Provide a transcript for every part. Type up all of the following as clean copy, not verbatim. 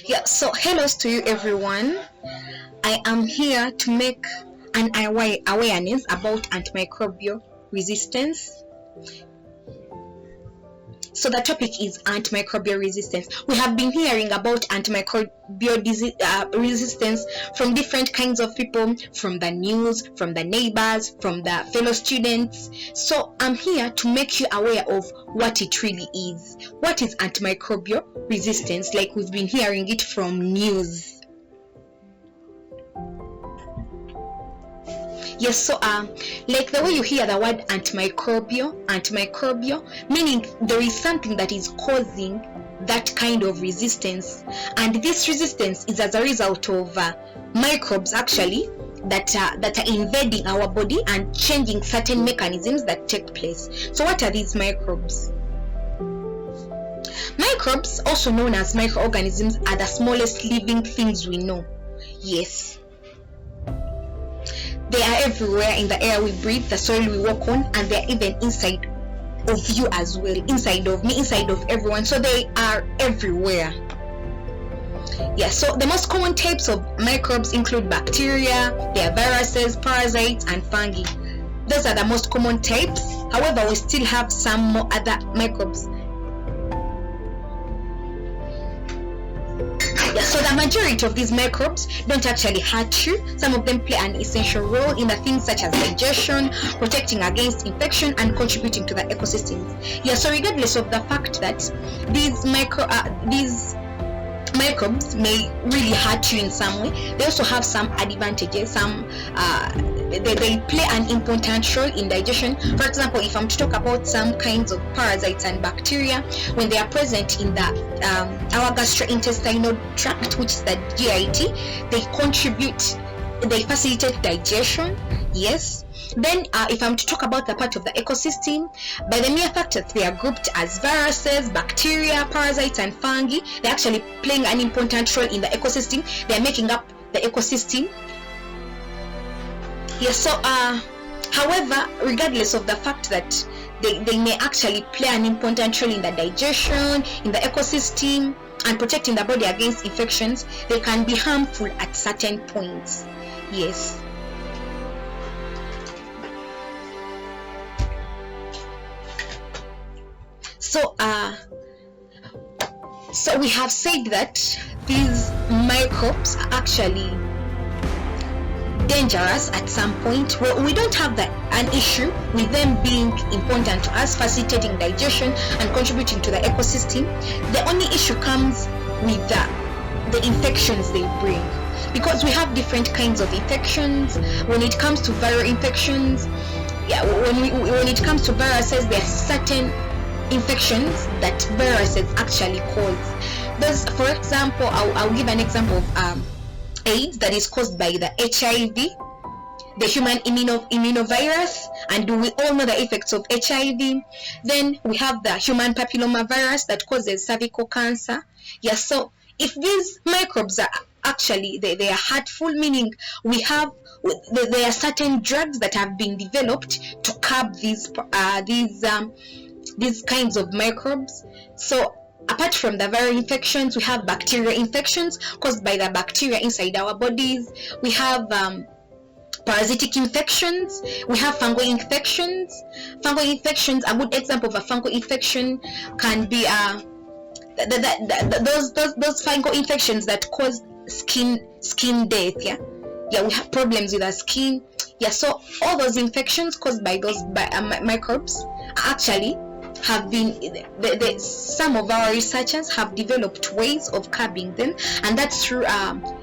Yeah, so hellos to you everyone. I am here to make an awareness about antimicrobial resistance. So the topic is antimicrobial resistance. We have been hearing about antimicrobial resistance from different kinds of people, from the news, from the neighbors, from the fellow students. So I'm here to make you aware of what it really is. What is antimicrobial resistance? Like we've been hearing it from news. Yes, so like the way you hear the word antimicrobial, meaning there is something that is causing that kind of resistance, and this resistance is as a result of microbes actually that are invading our body and changing certain mechanisms that take place. So what are these microbes? Microbes, also known as microorganisms, are the smallest living things we know. Yes, they are everywhere, in the air we breathe, the soil we walk on, and they are even inside of you as well, inside of me, inside of everyone. So they are everywhere. Yeah, so the most common types of microbes include bacteria, there are viruses, parasites, and fungi. Those are the most common types. However, we still have some more other microbes. Yeah, so the majority of these microbes don't actually hurt you. Some of them play an essential role in the things such as digestion, protecting against infection, and contributing to the ecosystem. Yeah, so regardless of the fact that these microbes may really hurt you in some way, they also have some advantages. They play an important role in digestion. For example, if I'm to talk about some kinds of parasites and bacteria, when they are present in the our gastrointestinal tract, which is the GIT, they facilitate digestion. Yes. Then if I'm to talk about the part of the ecosystem, by the mere fact that they are grouped as viruses, bacteria, parasites, and fungi, they're actually playing an important role in the ecosystem. They're making up the ecosystem. Yes, so however, regardless of the fact that they may actually play an important role in the digestion, in the ecosystem, and protecting the body against infections, they can be harmful at certain points. Yes. So we have said that these microbes are actually dangerous at some point. Well, we don't have an issue with them being important to us, facilitating digestion and contributing to the ecosystem. The only issue comes with the infections they bring, because we have different kinds of infections. When it comes to viral infections, when it comes to viruses, there are certain infections that viruses actually cause. Those, for example, I'll give an example of AIDS, that is caused by the HIV, the human immunovirus, and we all know the effects of HIV. Then we have the human papillomavirus that causes cervical cancer. Yeah, so if these microbes are actually they are hurtful, meaning there are certain drugs that have been developed to curb these kinds of microbes. So apart from the viral infections, we have bacterial infections caused by the bacteria inside our bodies. We have parasitic infections. We have fungal infections. Fungal infections, a good example of a fungal infection can be those fungal infections that cause skin death. Yeah, we have problems with our skin. Yeah, so all those infections caused by those microbes actually have been some of our researchers have developed ways of curbing them, and that's through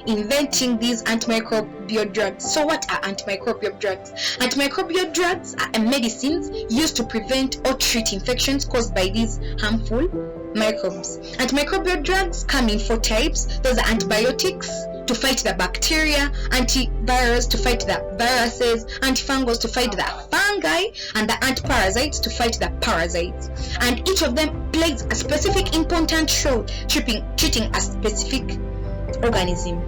inventing these antimicrobial drugs. So what are antimicrobial drugs? Antimicrobial drugs are medicines used to prevent or treat infections caused by these harmful microbes. Antimicrobial drugs come in 4 types. Those are antibiotics to fight the bacteria, antivirals to fight the viruses, antifungals to fight the fungi, and the antiparasites to fight the parasites. And each of them plays a specific important role treating a specific organism.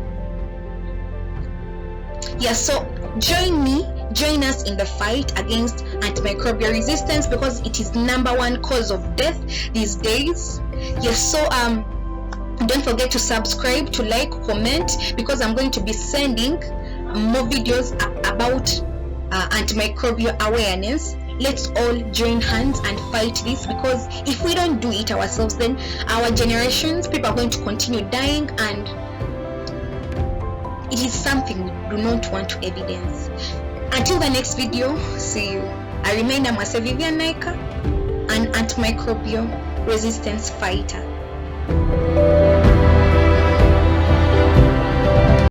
Yeah, so join us in the fight against antimicrobial resistance, because it is #1 cause of death these days. Yes, so Don't forget to subscribe, to like, comment, because I'm going to be sending more videos about antimicrobial awareness. Let's all join hands and fight this, because if we don't do it ourselves, then our generations, people are going to continue dying, and it is something we do not want to evidence. Until the next video, see you. I remain Amase Vivian Naika, an antimicrobial resistance fighter.